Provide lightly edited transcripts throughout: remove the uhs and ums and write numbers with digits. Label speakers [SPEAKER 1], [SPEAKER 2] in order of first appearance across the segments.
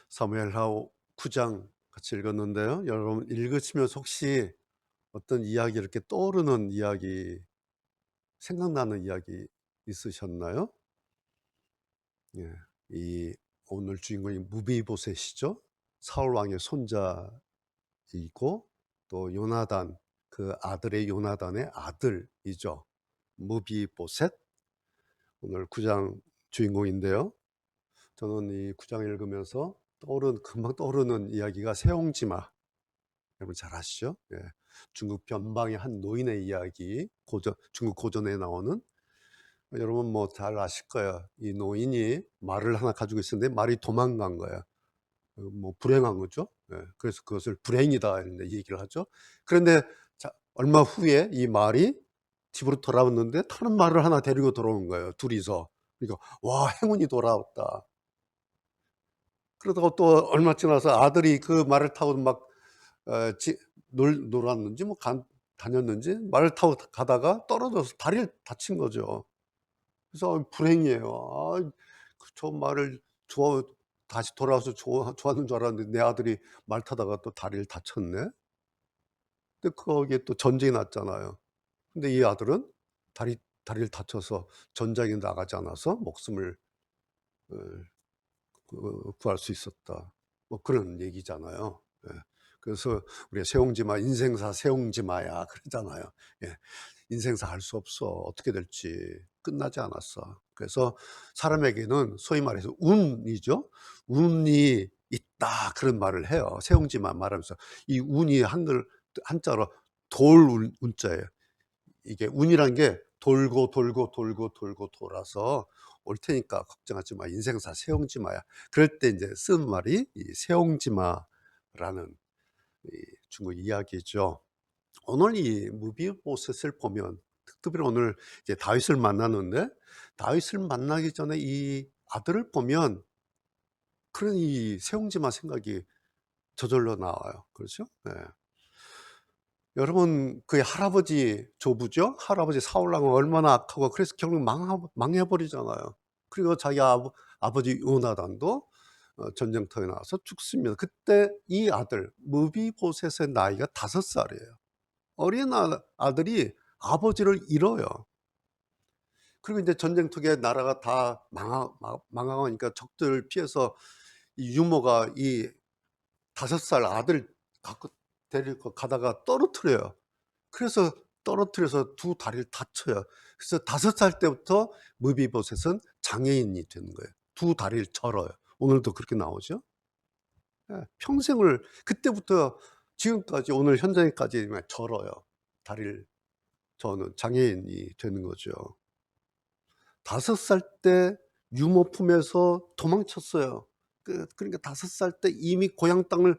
[SPEAKER 1] 사무엘하 9장 같이 읽었는데요. 여러분 읽으시면서 혹시 어떤 이야기 이렇게 떠오르는 이야기, 생각나는 이야기 있으셨나요? 예. 이 오늘 주인공이 무비보셋이죠. 사울 왕의 손자이고 또 요나단, 그 아들의 요나단의 아들이죠. 무비보셋. 오늘 9장 주인공인데요. 저는 이 9장 읽으면서 금방 떠오르는 이야기가 세옹지마. 여러분 잘 아시죠? 예. 중국 변방의 한 노인의 이야기, 중국 고전에 나오는. 여러분 뭐 잘 아실 거예요. 이 노인이 말을 하나 가지고 있었는데 말이 도망간 거예요. 뭐 불행한 거죠. 예. 그래서 그것을 불행이다 이런 얘기를 하죠. 그런데 얼마 후에 이 말이 집으로 돌아왔는데 타는 말을 하나 데리고 돌아온 거예요. 둘이서. 그러니까 와, 행운이 돌아왔다. 그러다가 또 얼마 지나서 아들이 그 말을 타고 막 놀았는지 다녔는지 말을 타고 가다가 떨어져서 다리를 다친 거죠. 그래서 불행이에요. 저 말을 다시 돌아와서 좋았는 줄 알았는데 내 아들이 말 타다가 또 다리를 다쳤네. 근데 거기에 또 전쟁이 났잖아요. 근데 이 아들은 다리를 다쳐서 전장에 나가지 않아서 목숨을 어, 구할 수 있었다. 뭐 그런 얘기잖아요. 예. 그래서 우리가 세옹지마, 인생사 세옹지마야 그러잖아요. 예. 인생사 할 수 없어. 어떻게 될지 끝나지 않았어. 그래서 사람에게는 소위 말해서 운이죠. 운이 있다 그런 말을 해요. 세옹지마 말하면서 이 운이 한자로 운자예요. 이게 운이란 게 돌고 돌고 돌고 돌고 돌아서 올 테니까 걱정하지 마. 인생사 세옹지 마야. 그럴 때 이제 쓴 말이 이 세옹지 마라는 이 중국 이야기죠. 오늘 이 무비보셋을 보면, 특별히 오늘 이제 다윗을 만나는데, 다윗을 만나기 전에 이 아들을 보면 그런 이 세옹지 마 생각이 저절로 나와요. 그렇죠? 네. 여러분 그 할아버지 조부죠. 할아버지 사울왕은 얼마나 악하고 그래서 결국 망해버리잖아요. 그리고 자기 아버지 요나단도 전쟁터에 나와서 죽습니다. 그때 이 아들 무비보셋의 나이가 5살이에요. 어린 아들이 아버지를 잃어요. 그리고 이제 전쟁터에 나라가 다 망하니까 적들 피해서 이 유모가 이 5살 아들 갖고 데리고 가다가 떨어뜨려요. 그래서 떨어뜨려서 두 다리를 다쳐요. 그래서 5살 때부터 무비보셋은 장애인이 되는 거예요. 두 다리를 절어요. 오늘도 그렇게 나오죠. 예, 평생을 그때부터 지금까지 오늘 현장까지 절어요. 다리를 저는 장애인이 되는 거죠. 5살 때 유모 품에서 도망쳤어요. 그러니까 5살 때 이미 고향 땅을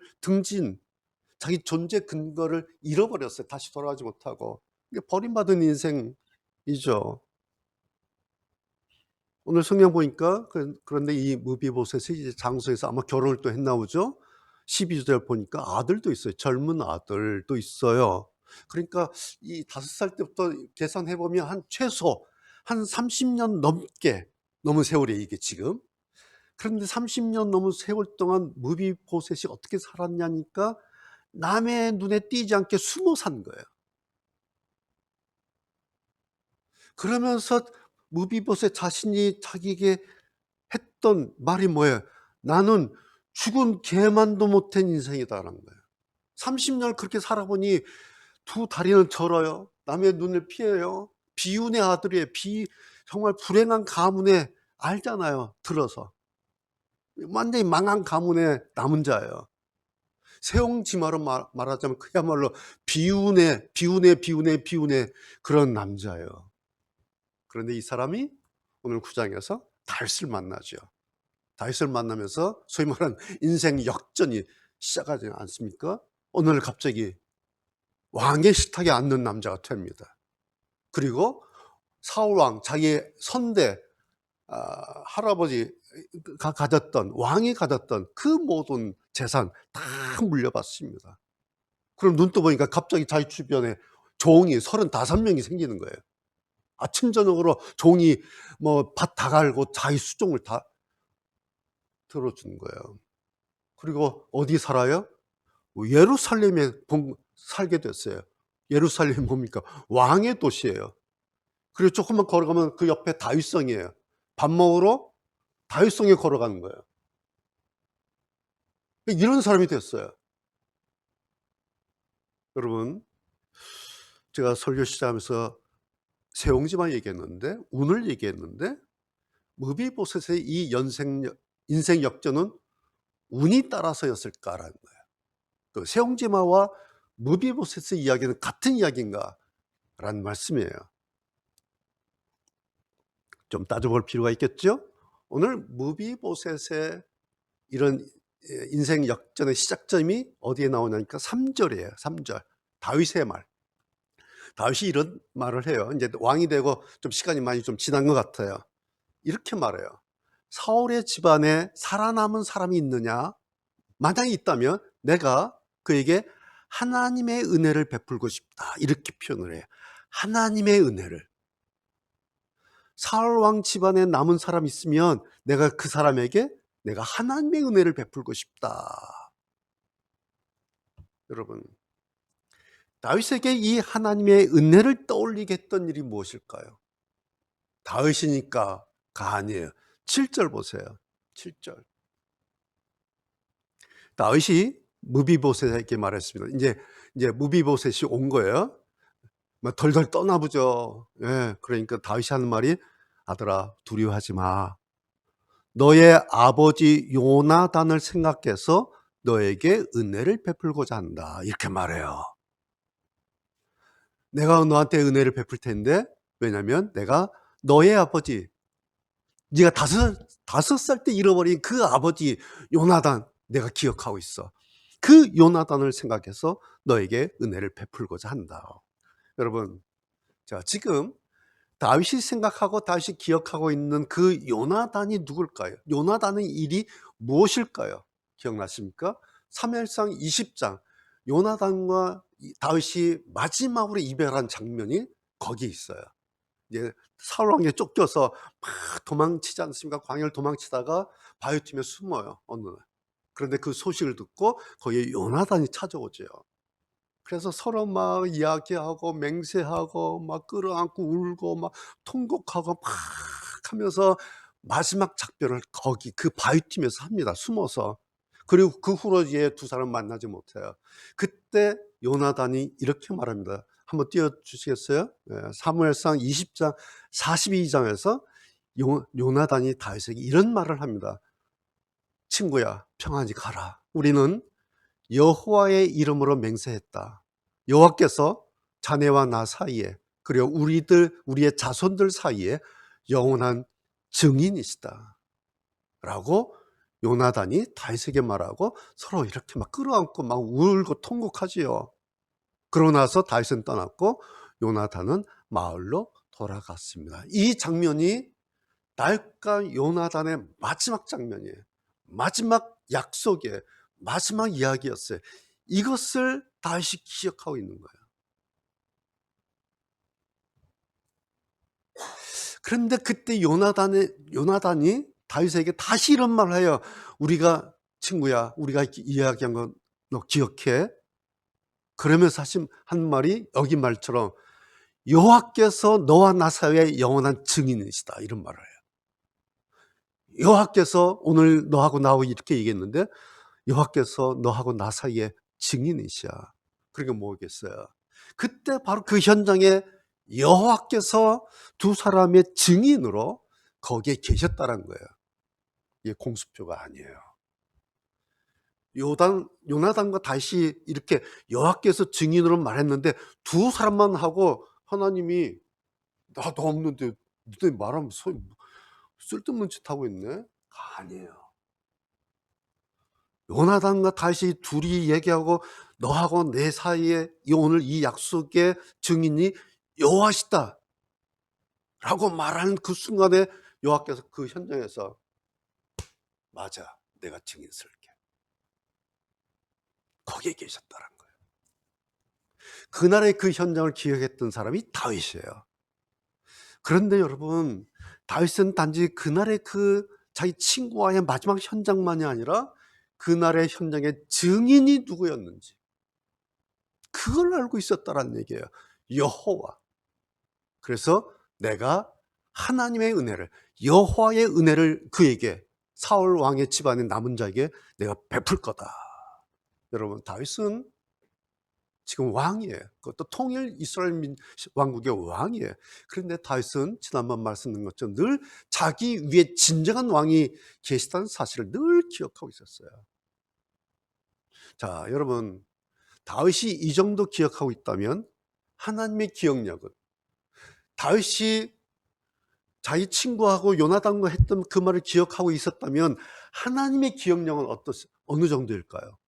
[SPEAKER 1] 자기 존재 근거를 잃어버렸어요. 다시 돌아가지 못하고. 이게 버림받은 인생이죠. 오늘 성경 보니까 그런데 이 무비보셋이 이제 장소에서 아마 결혼을 또 했나 보죠. 12절 보니까 아들도 있어요. 젊은 아들도 있어요. 그러니까 이 5살 때부터 계산해 보면 최소 한 30년 넘게 넘은 세월이에요, 이게 지금. 그런데 30년 넘은 세월 동안 무비보셋이 어떻게 살았냐니까 남의 눈에 띄지 않게 숨어 산 거예요. 그러면서 무비보셋 자신이 자기에게 했던 말이 뭐예요? 나는 죽은 개만도 못한 인생이다라는 거예요. 30년을 그렇게 살아보니 두 다리는 절어요. 남의 눈을 피해요. 비운의 아들이에요. 정말 불행한 가문에, 알잖아요. 들어서 완전히 망한 가문의 남은 자예요. 세옹지마로 말하자면 그야말로 비운의 그런 남자예요. 그런데 이 사람이 오늘 9장에서 다윗을 만나죠. 다윗을 만나면서 소위 말하는 인생 역전이 시작하지 않습니까? 오늘 갑자기 왕의 식탁에 앉는 남자가 됩니다. 그리고 사울왕, 자기의 선대 할아버지가 가졌던, 왕이 가졌던 그 모든 재산 다 물려받습니다. 그럼 눈 떠보니까 갑자기 자기 주변에 종이 35명이 생기는 거예요. 아침 저녁으로 종이 뭐 밭 다 갈고 자기 수종을 다 들어주는 거예요. 그리고 어디 살아요? 예루살렘에 살게 됐어요. 예루살렘이 뭡니까? 왕의 도시예요. 그리고 조금만 걸어가면 그 옆에 다윗성이에요. 밥 먹으러 다윗성에 걸어가는 거예요. 이런 사람이 됐어요. 여러분, 제가 설교 시작하면서 세옹지만 얘기했는데, 운을 얘기했는데, 무비보셋의 이 인생 역전은 운이 따라서였을까라는 거예요. 그 세옹지마와 무비보셋의 이야기는 같은 이야기인가? 라는 말씀이에요. 좀 따져볼 필요가 있겠죠? 오늘 무비보셋의 이런 인생 역전의 시작점이 어디에 나오냐니까 3절이에요. 3절. 다윗의 말. 다윗이 이런 말을 해요. 이제 왕이 되고 좀 시간이 많이 좀 지난 것 같아요. 이렇게 말해요. 사울의 집안에 살아남은 사람이 있느냐? 만약에 있다면 내가 그에게 하나님의 은혜를 베풀고 싶다. 이렇게 표현을 해요. 하나님의 은혜를. 사울 왕 집안에 남은 사람이 있으면 내가 그 사람에게 내가 하나님의 은혜를 베풀고 싶다. 여러분, 다윗에게 이 하나님의 은혜를 떠올리게 했던 일이 무엇일까요? 다윗이니까가 아니에요. 7절 보세요. 7절. 다윗이 무비보셋에게 말했습니다. 이제 무비보셋이 온 거예요. 막 덜덜 떠나보죠. 예, 그러니까 다윗이 하는 말이 아들아 두려워하지 마. 너의 아버지 요나단을 생각해서 너에게 은혜를 베풀고자 한다. 이렇게 말해요. 내가 너한테 은혜를 베풀 텐데 왜냐면 내가 너의 아버지 네가 다섯 살 때 잃어버린 그 아버지 요나단 내가 기억하고 있어. 그 요나단을 생각해서 너에게 은혜를 베풀고자 한다. 여러분, 자, 지금 다윗이 생각하고 다윗이 기억하고 있는 그 요나단이 누굴까요? 요나단의 일이 무엇일까요? 기억나십니까? 사무엘상 20장 요나단과 다윗이 마지막으로 이별한 장면이 거기에 있어요. 이제 사울 왕에 쫓겨서 막 도망치지 않습니까? 광야를 도망치다가 바위 틈에 숨어요, 어느 날. 그런데 그 소식을 듣고 거기에 요나단이 찾아오죠. 그래서 서로 막 이야기하고 맹세하고 막 끌어안고 울고 막 통곡하고 막 하면서 마지막 작별을 거기 그 바위 틈에서 합니다. 숨어서. 그리고 그 후로 이제 두 사람 만나지 못해요. 그때 요나단이 이렇게 말합니다. 한번 띄워주시겠어요? 사무엘상 20장 42장에서 요나단이 다윗에게 이런 말을 합니다. 친구야, 평안히 가라. 우리는 여호와의 이름으로 맹세했다. 여호와께서 자네와 나 사이에 그리고 우리의 자손들 사이에 영원한 증인이시다. 라고 요나단이 다윗에게 말하고 서로 이렇게 막 끌어안고 막 울고 통곡하지요. 그러고 나서 다윗은 떠났고 요나단은 마을로 돌아갔습니다. 이 장면이 다윗과 요나단의 마지막 장면이에요. 마지막 약속의 마지막 이야기였어요. 이것을 다윗이 기억하고 있는 거예요. 그런데 그때 요나단이 다윗에게 다시 이런 말을 해요. 우리가 친구야, 우리가 이야기한 거 너 기억해? 그러면서 한 말이 여기 말처럼 여호와께서 너와 나 사이에 영원한 증인이시다. 이런 말을 해요. 여호와께서 오늘 너하고 나하고 이렇게 얘기했는데 여호와께서 너하고 나 사이에 증인이시야. 그러니까 뭐겠어요? 그때 바로 그 현장에 여호와께서 두 사람의 증인으로 거기에 계셨다는 거예요. 이게 공수표가 아니에요. 요나단과 다시 이렇게 여호와께서 증인으로 말했는데 두 사람만 하고 하나님이 나도 없는데 너네 말하면 쓸데없는 짓 하고 있네? 아니에요. 요나단과 다시 둘이 얘기하고 너하고 내 사이에 오늘 이 약속의 증인이 여호와시다 라고 말하는 그 순간에 여호와께서 그 현장에서 맞아, 내가 증인 쓸게. 거기에 계셨다는 거예요. 그날의 그 현장을 기억했던 사람이 다윗이에요. 그런데 여러분, 다윗은 단지 그날의 그 자기 친구와의 마지막 현장만이 아니라 그날의 현장의 증인이 누구였는지 그걸 알고 있었다라는 얘기예요. 여호와. 그래서 내가 하나님의 은혜를, 여호와의 은혜를 그에게, 사울 왕의 집안의 남은 자에게 내가 베풀 거다. 여러분, 다윗은 지금 왕이에요. 그것도 통일 이스라엘 왕국의 왕이에요. 그런데 다윗은 지난번 말씀드린 것처럼 늘 자기 위에 진정한 왕이 계시다는 사실을 늘 기억하고 있었어요. 자, 여러분, 다윗이 이 정도 기억하고 있다면 하나님의 기억력은, 다윗이 자기 친구하고 요나단과 했던 그 말을 기억하고 있었다면 하나님의 기억력은 어느 정도일까요?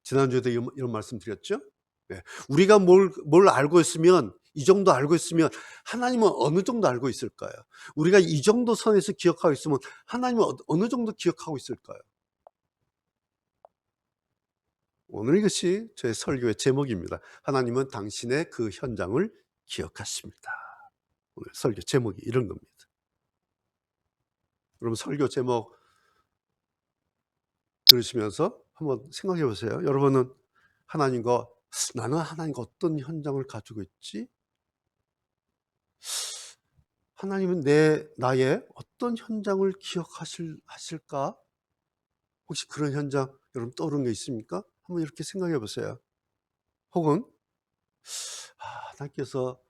[SPEAKER 1] 지난주에도 이런 말씀 드렸죠? 네. 우리가 뭘 알고 있으면, 이 정도 알고 있으면 하나님은 어느 정도 알고 있을까요? 우리가 이 정도 선에서 기억하고 있으면 하나님은 어느 정도 기억하고 있을까요? 오늘 이것이 저의 설교의 제목입니다. 하나님은 당신의 그 현장을 기억하십니다. 오늘 설교 제목이 이런 겁니다. 여러분, 설교 제목 들으시면서 한번 생각해 보세요. 여러분은 나는 하나님과 어떤 현장을 가지고 있지? 하나님은 나의 어떤 현장을 기억하실까? 혹시 그런 현장 여러분 떠오르는 게 있습니까? 한번 이렇게 생각해 보세요. 혹은 하나님께서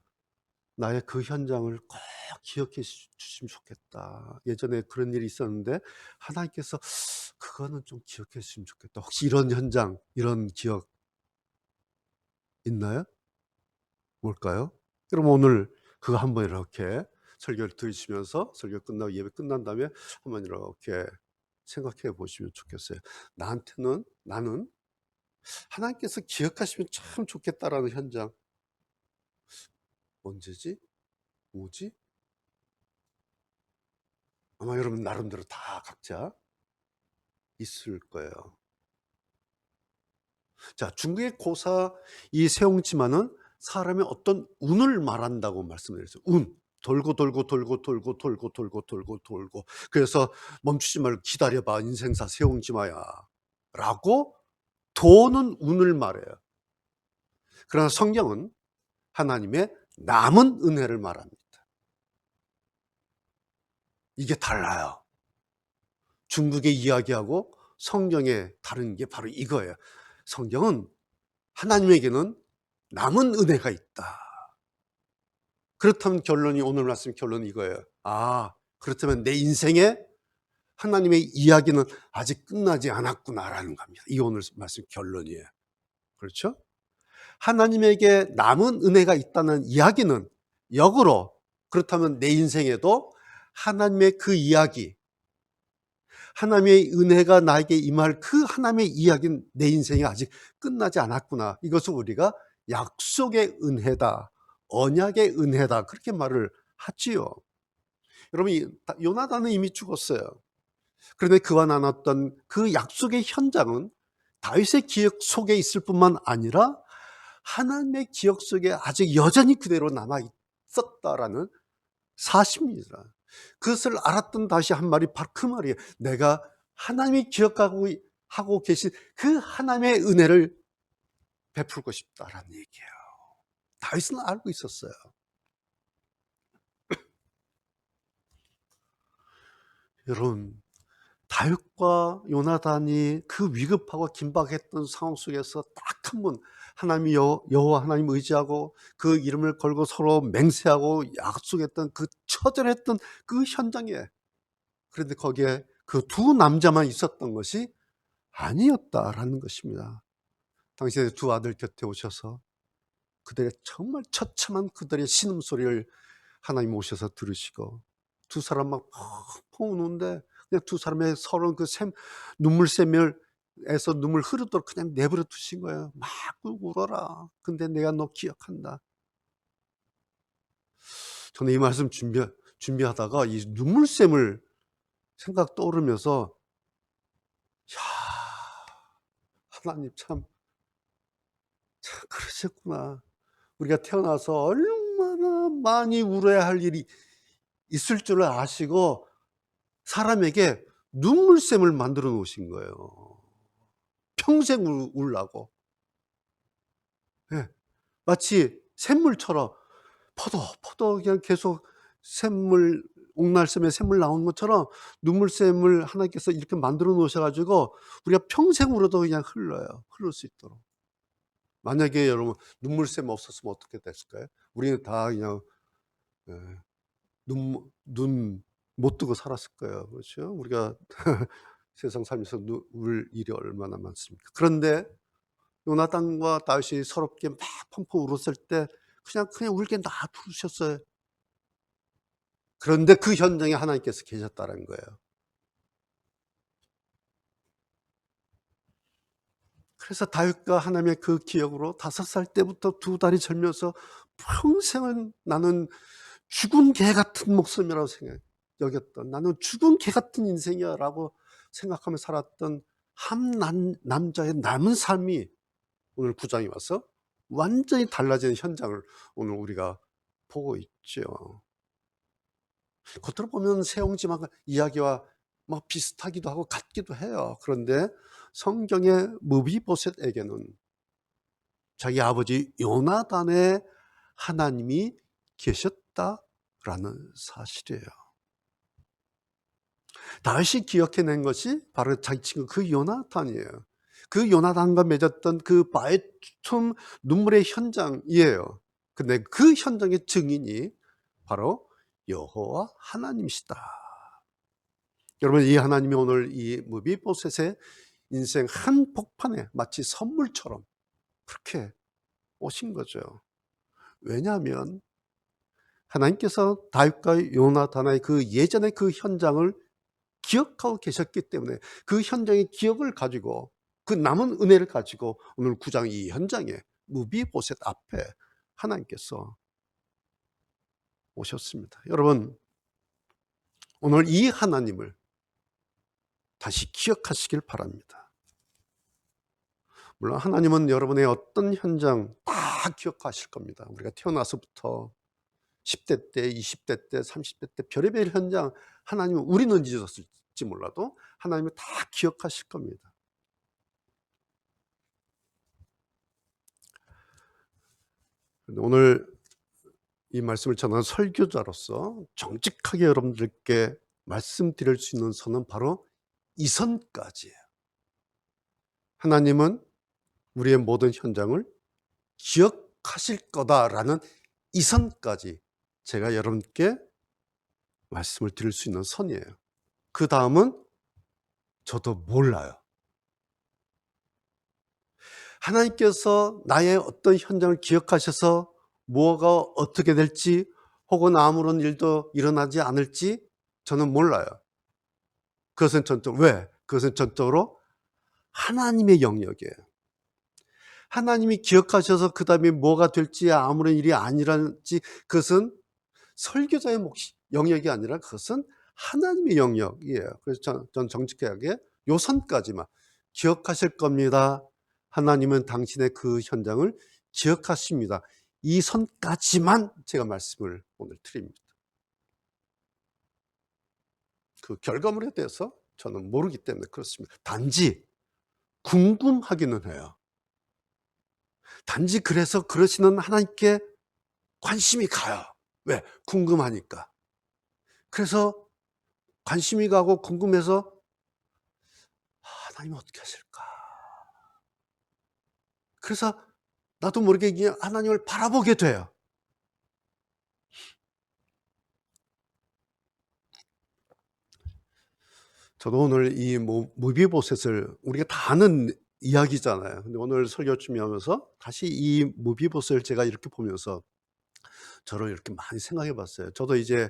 [SPEAKER 1] 나의 그 현장을 꼭 기억해 주시면 좋겠다. 예전에 그런 일이 있었는데 하나님께서 그거는 좀 기억해 주시면 좋겠다. 혹시 이런 현장, 이런 기억 있나요? 뭘까요? 그럼 오늘 그거 한번 이렇게 설교를 들으시면서 설교 끝나고 예배 끝난 다음에 한번 이렇게 생각해 보시면 좋겠어요. 나는 하나님께서 기억하시면 참 좋겠다라는 현장 언제지? 뭐지? 아마 여러분 나름대로 다 각자 있을 거예요. 자, 중국의 고사 이 세옹지마는 사람의 어떤 운을 말한다고 말씀드렸어요. 운. 돌고 그래서 멈추지 말고 기다려봐 인생사 세옹지마야 라고 도는 운을 말해요. 그러나 성경은 하나님의 남은 은혜를 말합니다. 이게 달라요. 중국의 이야기하고 성경의 다른 게 바로 이거예요. 성경은 하나님에게는 남은 은혜가 있다. 그렇다면 오늘 말씀 결론이 이거예요. 그렇다면 내 인생에 하나님의 이야기는 아직 끝나지 않았구나라는 겁니다. 이 오늘 말씀 결론이에요. 그렇죠? 하나님에게 남은 은혜가 있다는 이야기는 역으로, 그렇다면 내 인생에도 하나님의 그 이야기, 하나님의 은혜가 나에게 임할 그 하나님의 이야기는 내 인생에 아직 끝나지 않았구나. 이것을 우리가 약속의 은혜다, 언약의 은혜다, 그렇게 말을 하지요. 여러분, 요나단은 이미 죽었어요. 그런데 그와 나눴던 그 약속의 현장은 다윗의 기억 속에 있을 뿐만 아니라 하나님의 기억 속에 아직 여전히 그대로 남아 있었다라는 사실입니다. 그것을 알았던 다시 한 말이 바로 그 말이에요. 내가 하나님이 기억하고 계신 그 하나님의 은혜를 베풀고 싶다라는 얘기예요. 다윗은 알고 있었어요. 여러분, 다윗과 요나단이 그 위급하고 긴박했던 상황 속에서 딱 한 번 하나님이 여호와 하나님 의지하고 그 이름을 걸고 서로 맹세하고 약속했던 그 처절했던 그 현장에, 그런데 거기에 그 두 남자만 있었던 것이 아니었다라는 것입니다. 당신의 두 아들 곁에 오셔서 그들의 정말 처참한 그들의 신음소리를 하나님 오셔서 들으시고 두 사람 막 펑펑 우는데 그냥 두 사람의 서러운 그 눈물샘에서 눈물 흐르도록 그냥 내버려 두신 거예요. 막 울어라. 근데 내가 너 기억한다. 저는 이 말씀 준비하다가 이 눈물샘을 생각 떠오르면서 하나님 참 그러셨구나. 우리가 태어나서 얼마나 많이 울어야 할 일이 있을 줄 아시고 사람에게 눈물샘을 만들어 놓으신 거예요. 평생 울라고. 예. 마치 샘물처럼 퍼덕퍼덕 그냥 계속 샘물, 옥날샘에 샘물 나오는 것처럼 눈물샘을 하나님께서 이렇게 만들어 놓으셔 가지고 우리가 평생 울어도 그냥 흘러요. 흐를 수 있도록. 만약에 여러분 눈물샘 없었으면 어떻게 됐을까요? 우리는 다 그냥 예 눈 못 뜨고 살았을 거예요. 그렇죠? 우리가 세상 살면서 울 일이 얼마나 많습니까? 그런데 요나단과 다윗이 서럽게 막 펑펑 울었을 때 그냥 울게 놔두셨어요. 그런데 그 현장에 하나님께서 계셨다는 거예요. 그래서 다윗과 하나님의 그 기억으로 5살 때부터 두 다리 절면서 평생을 나는 죽은 개 같은 목숨이라고 여겼던, 나는 죽은 개 같은 인생이야라고 생각하며 살았던 한 남자의 남은 삶이 오늘 9장에 와서 완전히 달라지는 현장을 오늘 우리가 보고 있죠. 겉으로 보면 세옹지마가 이야기와 막 비슷하기도 하고 같기도 해요. 그런데 성경의 무비보셋에게는 자기 아버지 요나단의 하나님이 계셨다라는 사실이에요. 다윗이 기억해낸 것이 바로 자기 친구 그 요나단이에요. 그 요나단과 맺었던 그 바에툼 눈물의 현장이에요. 근데 그 현장의 증인이 바로 여호와 하나님이시다. 여러분, 이 하나님이 오늘 이 무비보셋의 인생 한복판에 마치 선물처럼 그렇게 오신 거죠. 왜냐하면 하나님께서 다윗과 요나단의 그 예전의 그 현장을 기억하고 계셨기 때문에 그 현장의 기억을 가지고 그 남은 은혜를 가지고 오늘 9장 이 현장에 무비보셋 앞에 하나님께서 오셨습니다. 여러분, 오늘 이 하나님을 다시 기억하시길 바랍니다. 물론 하나님은 여러분의 어떤 현장 다 기억하실 겁니다. 우리가 태어나서부터 10대 때, 20대 때, 30대 때 별의별 현장 하나님은 우리는 잊었을지 몰라도 하나님은 다 기억하실 겁니다. 오늘 이 말씀을 전하는 설교자로서 정직하게 여러분들께 말씀드릴 수 있는 선은 바로 이 선까지예요. 하나님은 우리의 모든 현장을 기억하실 거다라는 이 선까지 제가 여러분께 말씀을 드릴 수 있는 선이에요. 그 다음은 저도 몰라요. 하나님께서 나의 어떤 현장을 기억하셔서 뭐가 어떻게 될지 혹은 아무런 일도 일어나지 않을지 저는 몰라요. 그것은 전적으로, 왜? 그것은 전적으로 하나님의 영역이에요. 하나님이 기억하셔서 그 다음에 뭐가 될지 아무런 일이 아니랄지 그것은 설교자의 영역이 아니라 그것은 하나님의 영역이에요. 그래서 전 정직하게 요 선까지만 기억하실 겁니다. 하나님은 당신의 그 현장을 기억하십니다. 이 선까지만 제가 말씀을 오늘 드립니다. 그 결과물에 대해서 저는 모르기 때문에 그렇습니다. 단지 궁금하기는 해요. 단지 그래서 그러시는 하나님께 관심이 가요. 왜? 궁금하니까. 그래서 관심이 가고 궁금해서 하나님 어떻게 하실까? 그래서 나도 모르게 그냥 하나님을 바라보게 돼요. 저도 오늘 이 무비보셋을 우리가 다 아는 이야기잖아요. 근데 오늘 설교 준비하면서 다시 이 무비보셋을 제가 이렇게 보면서 저를 이렇게 많이 생각해 봤어요. 저도 이제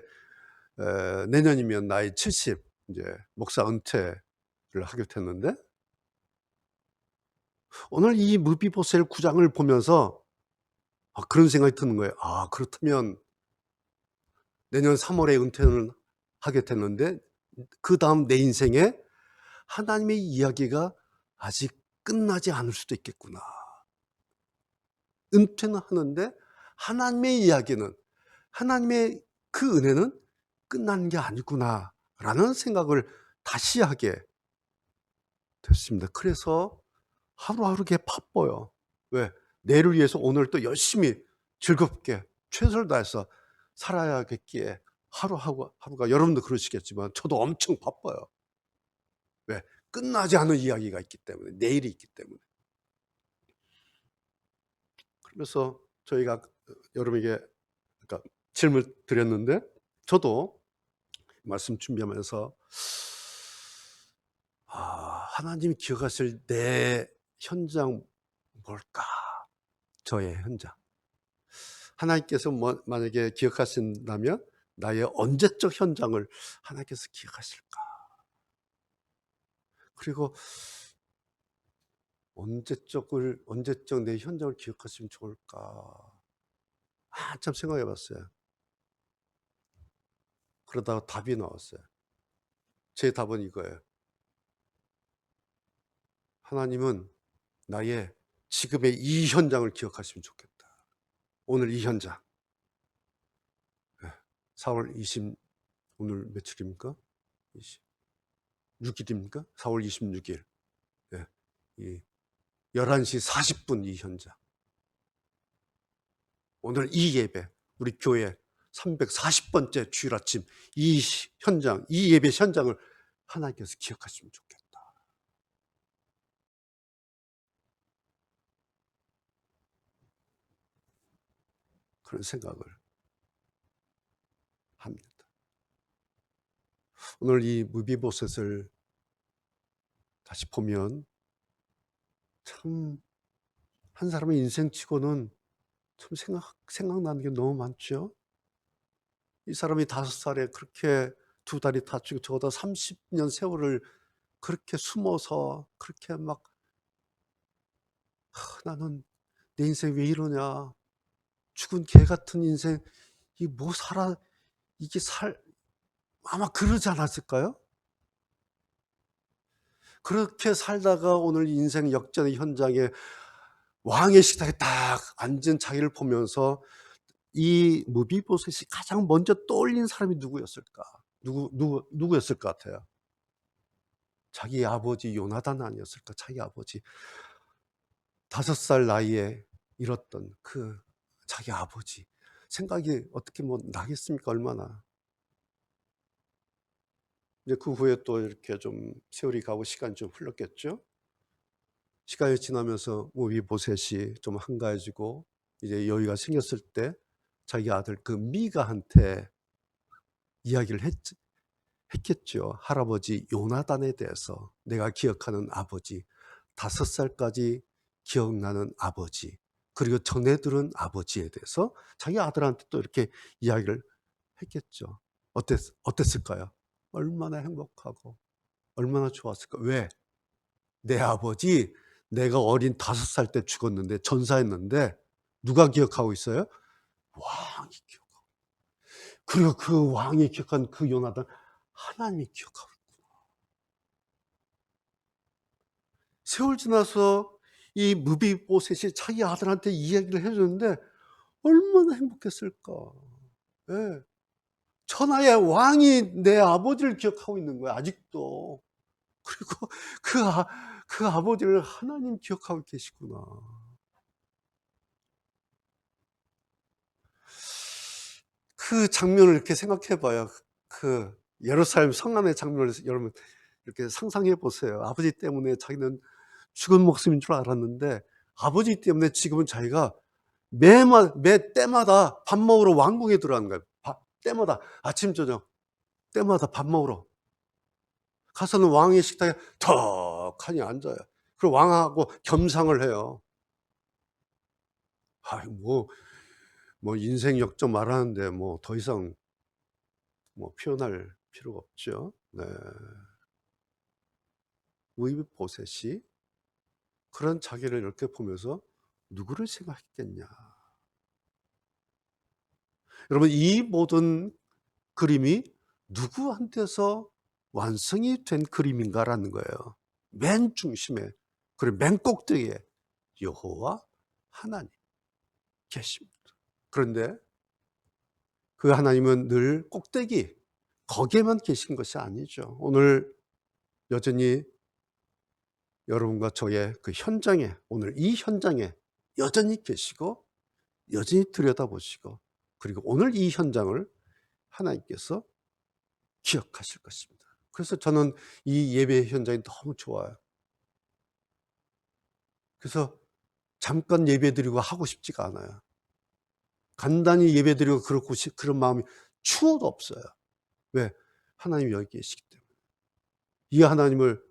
[SPEAKER 1] 내년이면 나이 70 이제 목사 은퇴를 하게 됐는데 오늘 이 무비보셋 9장을 보면서 그런 생각이 드는 거예요. 그렇다면 내년 3월에 은퇴를 하게 됐는데 그다음 내 인생에 하나님의 이야기가 아직 끝나지 않을 수도 있겠구나. 은퇴는 하는데 하나님의 이야기는, 하나님의 그 은혜는 끝난 게 아니구나라는 생각을 다시 하게 됐습니다. 그래서 하루하루 걔 바빠요. 왜? 내일을 위해서 오늘 또 열심히 즐겁게 최선을 다해서 살아야겠기에 하루가 여러분도 그러시겠지만 저도 엄청 바빠요. 왜? 끝나지 않은 이야기가 있기 때문에, 내일이 있기 때문에. 그래서 저희가 여러분에게 그러니까 질문을 드렸는데 저도 말씀 준비하면서 하나님이 기억하실 내 현장 뭘까? 저의 현장. 하나님께서 만약에 기억하신다면 나의 언제적 현장을 하나님께서 기억하실까? 그리고 언제적 내 현장을 기억하시면 좋을까? 한참 생각해 봤어요. 그러다가 답이 나왔어요. 제 답은 이거예요. 하나님은 나의 지금의 이 현장을 기억하시면 좋겠다. 오늘 이 현장. 4월 20, 오늘 며칠입니까? 26일입니까? 4월 26일. 이 11시 40분 이 현장. 오늘 이 예배, 우리 교회 340번째 주일 아침 이 현장, 이 예배 현장을 하나님께서 기억하시면 좋겠다. 그런 생각을 합니다. 오늘 이 무비보셋을 다시 보면 참 한 사람의 인생치고는 참 생각나는 게 너무 많죠. 이 사람이 5살에 그렇게 두 다리 다치고 저보다 30년 세월을 그렇게 숨어서 그렇게 막 나는 내 인생 왜 이러냐. 죽은 개 같은 인생, 이 뭐 살아, 이게 아마 그러지 않았을까요? 그렇게 살다가 오늘 인생 역전의 현장에 왕의 식탁에 딱 앉은 자기를 보면서 이 무비보셋이 가장 먼저 떠올린 사람이 누구였을까? 누구였을 것 같아요? 자기 아버지 요나단 아니었을까? 자기 아버지 5살 나이에 잃었던 그 자기 아버지 생각이 어떻게 뭐 나겠습니까? 얼마나. 이제 그 후에 또 이렇게 좀 세월이 가고 시간이 좀 흘렀겠죠. 시간이 지나면서 무비보셋이 좀 한가해지고 이제 여유가 생겼을 때 자기 아들 그 미가한테 이야기를 했겠죠. 할아버지 요나단에 대해서 내가 기억하는 아버지, 5살까지 기억나는 아버지, 그리고 전해 들은 아버지에 대해서 자기 아들한테 또 이렇게 이야기를 했겠죠. 어땠을까요? 얼마나 행복하고 얼마나 좋았을까? 왜? 내 아버지 내가 어린 5살 때 죽었는데 전사했는데 누가 기억하고 있어요? 왕이 기억하고. 그리고 그 왕이 기억한 그 요나단 하나님이 기억하고. 세월 지나서 이 무비보셋이 자기 아들한테 이야기를 해 줬는데 얼마나 행복했을까. 예. 천하의 왕이 내 아버지를 기억하고 있는 거야 아직도. 그리고 그 아버지를 하나님 기억하고 계시구나. 그 장면을 이렇게 생각해 봐요. 그 예루살렘 성안의 장면을 여러분 이렇게 상상해 보세요. 아버지 때문에 자기는 죽은 목숨인 줄 알았는데 아버지 때문에 지금은 자기가 매 때마다 밥 먹으러 왕궁에 들어가는 거예요. 때마다 아침 저녁 때마다 밥 먹으러 가서는 왕의 식탁에 턱하니 앉아요. 그리고 왕하고 겸상을 해요. 뭐 인생 역전 말하는데 뭐 더 이상 뭐 표현할 필요가 없죠. 네. 무이보셋이 그런 자기를 이렇게 보면서 누구를 생각했겠냐. 여러분 이 모든 그림이 누구한테서 완성이 된 그림인가라는 거예요. 맨 중심에 그리고 맨 꼭대기에 여호와 하나님 계십니다. 그런데 그 하나님은 늘 꼭대기 거기에만 계신 것이 아니죠. 오늘 여전히 여러분과 저의 그 현장에, 오늘 이 현장에 여전히 계시고 여전히 들여다보시고, 그리고 오늘 이 현장을 하나님께서 기억하실 것입니다. 그래서 저는 이 예배 현장이 너무 좋아요. 그래서 잠깐 예배드리고 하고 싶지가 않아요. 간단히 예배드리고 그런 마음이 추워도 없어요. 왜? 하나님이 여기 계시기 때문에. 이 하나님을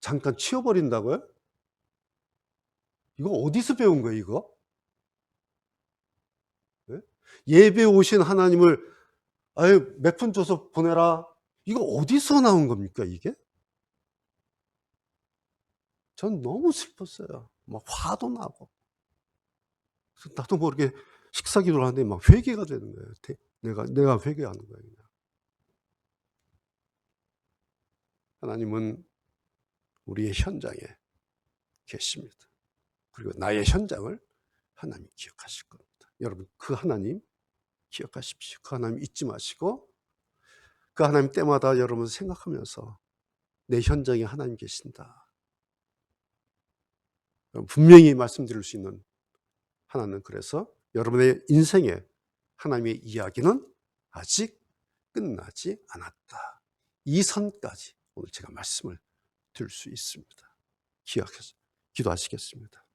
[SPEAKER 1] 잠깐 치워버린다고요? 이거 어디서 배운 거예요, 이거? 예? 예배 오신 하나님을 아유 몇 푼 줘서 보내라. 이거 어디서 나온 겁니까, 이게? 전 너무 슬펐어요. 막 화도 나고. 그래서 나도 모르게 식사 기도를 하는데 막 회개가 되는 거예요. 내가 회개하는 거예요, 그냥. 하나님은 우리의 현장에 계십니다. 그리고 나의 현장을 하나님이 기억하실 겁니다. 여러분, 그 하나님 기억하십시오. 그 하나님 잊지 마시고, 그 하나님 때마다 여러분 생각하면서 내 현장에 하나님 계신다. 분명히 말씀드릴 수 있는 하나는, 그래서 여러분의 인생에 하나님의 이야기는 아직 끝나지 않았다. 이 선까지 오늘 제가 말씀을 드릴 수 있습니다. 기억해서 기도하시겠습니다.